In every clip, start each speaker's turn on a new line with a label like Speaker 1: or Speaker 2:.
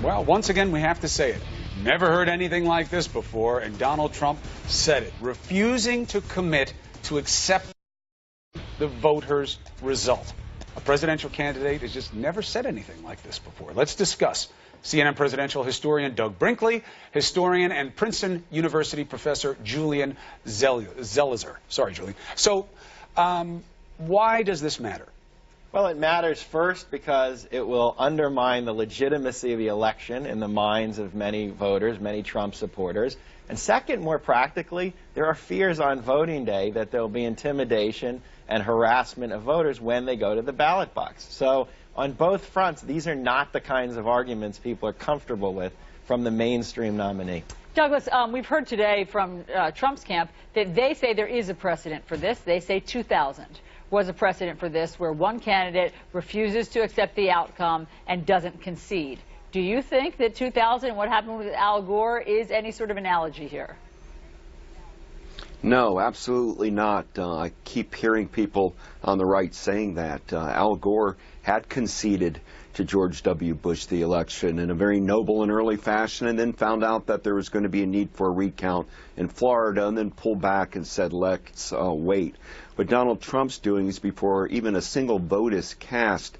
Speaker 1: Well, once again, we have to say it. Never heard anything like this before, and Donald Trump said it, refusing to commit to accept the voters' result. A presidential candidate has just never said anything like this before. Let's discuss. CNN presidential historian Doug Brinkley, historian and Princeton University professor Julian Zelizer. Sorry, Julian. So, why does this matter?
Speaker 2: Well, it matters first because it will undermine the legitimacy of the election in the minds of many voters, many Trump supporters. And second, more practically, there are fears on voting day that there will be intimidation and harassment of voters when they go to the ballot box. So on both fronts, these are not the kinds of arguments people are comfortable with from the mainstream nominee.
Speaker 3: Douglas, we've heard today from Trump's camp that they say there is a precedent for this. They say 2000 was a precedent for this, where one candidate refuses to accept the outcome and doesn't concede. Do you think that 2000, what happened with Al Gore, is any sort of analogy here?
Speaker 4: No, absolutely not. I keep hearing people on the right saying that. Al Gore had conceded to George W. Bush the election in a very noble and early fashion, and then found out that there was going to be a need for a recount in Florida, and then pulled back and said, let's wait. What Donald Trump's doing is, before even a single vote is cast,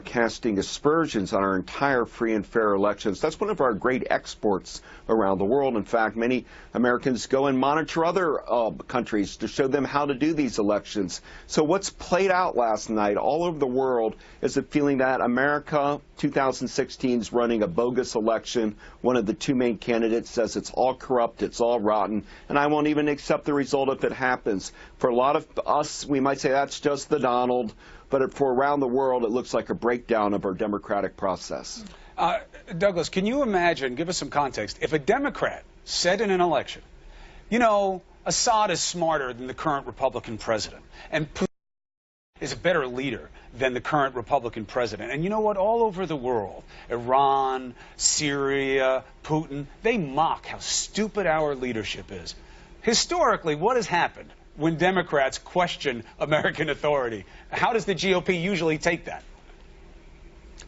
Speaker 4: casting aspersions on our entire free and fair elections. That's one of our great exports around the world. In fact, many Americans go and monitor other countries to show them how to do these elections. So what's played out last night all over the world is the feeling that America 2016 is running a bogus election. One of the two main candidates says it's all corrupt, it's all rotten, and I won't even accept the result if it happens. For a lot of us, we might say that's just the Donald, but for around the world, it looks like a breakdown of our democratic process.
Speaker 1: Douglas, can you imagine, give us some context, if a Democrat said in an election, you know, Assad is smarter than the current Republican president, and Putin is a better leader than the current Republican president. And you know what? All over the world, Iran, Syria, Putin, they mock how stupid our leadership is. Historically, what has happened when Democrats question American authority? How does the GOP usually take that?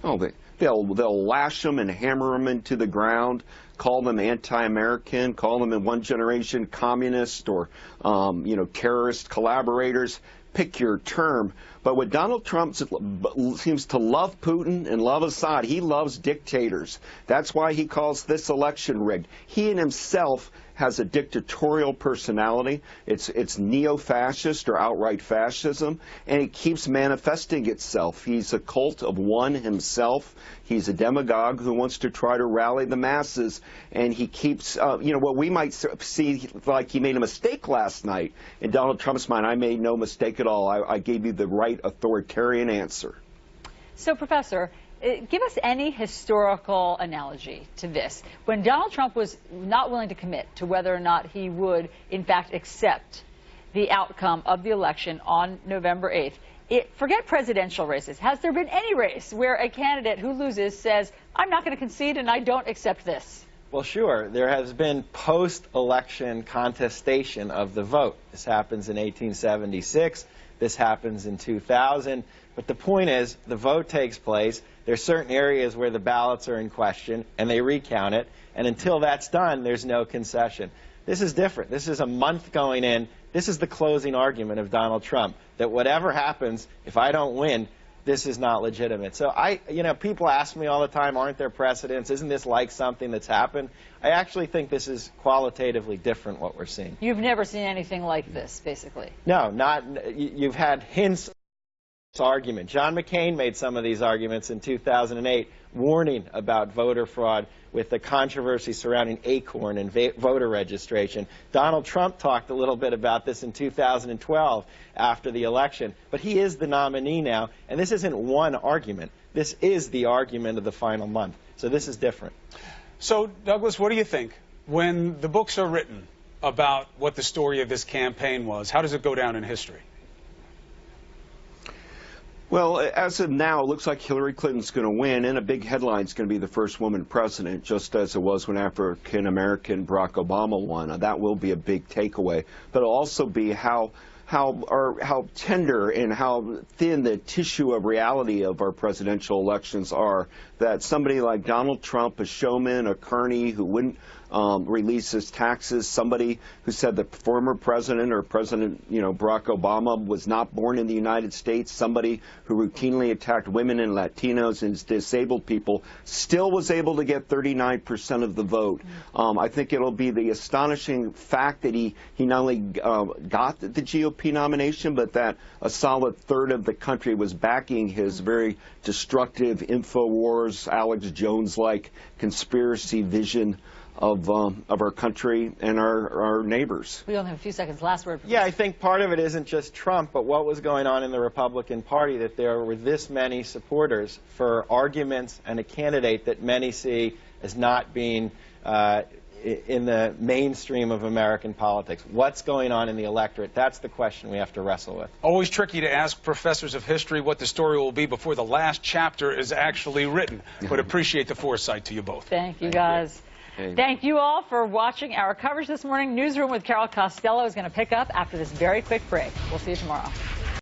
Speaker 4: Oh, they'll lash them and hammer them into the ground, call them anti-American, call them in one generation communist or, terrorist collaborators. Pick your term. But what Donald Trump seems to love Putin and love Assad. He loves dictators. That's why he calls this election rigged. He in himself has a dictatorial personality. It's neo-fascist or outright fascism, and it keeps manifesting itself. He's a cult of one himself. He's a demagogue who wants to try to rally the masses, and he keeps, what we might see like he made a mistake last night. In Donald Trump's mind, I made no mistake at all. I gave you the right authoritarian answer.
Speaker 3: So, Professor, give us any historical analogy to this. When Donald Trump was not willing to commit to whether or not he would, in fact, accept the outcome of the election on November 8th, forget presidential races. Has there been any race where a candidate who loses says, I'm not going to concede and I don't accept this?
Speaker 2: Well, sure. There has been post-election contestation of the vote. This happens in 1876. This happens in 2000. But the point is, the vote takes place. There are certain areas where the ballots are in question, and they recount it. And until that's done, there's no concession. This is different. This is a month going in. This is the closing argument of Donald Trump, that whatever happens, if I don't win, this is not legitimate. So people ask me all the time, aren't there precedents? Isn't this like something that's happened? I actually think this is qualitatively different, what we're seeing.
Speaker 3: You've never seen anything like this, basically?
Speaker 2: No, you've had hints of this argument. John McCain made some of these arguments in 2008, warning about voter fraud with the controversy surrounding ACORN and voter registration. Donald Trump talked a little bit about this in 2012 after the election. But he is the nominee now, and this isn't one argument. This is the argument of the final month. So this is different.
Speaker 1: So, Douglas, what do you think? When the books are written about what the story of this campaign was, how does it go down in history?
Speaker 4: Well, as of now, it looks like Hillary Clinton's going to win, and a big headline is going to be the first woman president, just as it was when African-American Barack Obama won. That will be a big takeaway. But it'll also be how how tender and how thin the tissue of reality of our presidential elections are. That somebody like Donald Trump, a showman, a carny who wouldn't release his taxes, somebody who said the former president or President Barack Obama was not born in the United States, somebody who routinely attacked women and Latinos and disabled people, still was able to get 39% of the vote. I think it'll be the astonishing fact that he not only got the GOP nomination, but that a solid third of the country was backing his very destructive InfoWars, Alex Jones-like conspiracy vision of our country and our neighbors.
Speaker 3: We only have a few seconds. Last word.
Speaker 2: Yeah, I think part of it isn't just Trump, but what was going on in the Republican Party, that there were this many supporters for arguments and a candidate that many see as not being in the mainstream of American politics. What's going on in the electorate? That's the question we have to wrestle with.
Speaker 1: Always tricky to ask professors of history what the story will be before the last chapter is actually written, but appreciate the foresight to you both.
Speaker 3: Thank you, guys. Thank you all for watching our coverage this morning. Newsroom with Carol Costello is going to pick up after this very quick break. We'll see you tomorrow.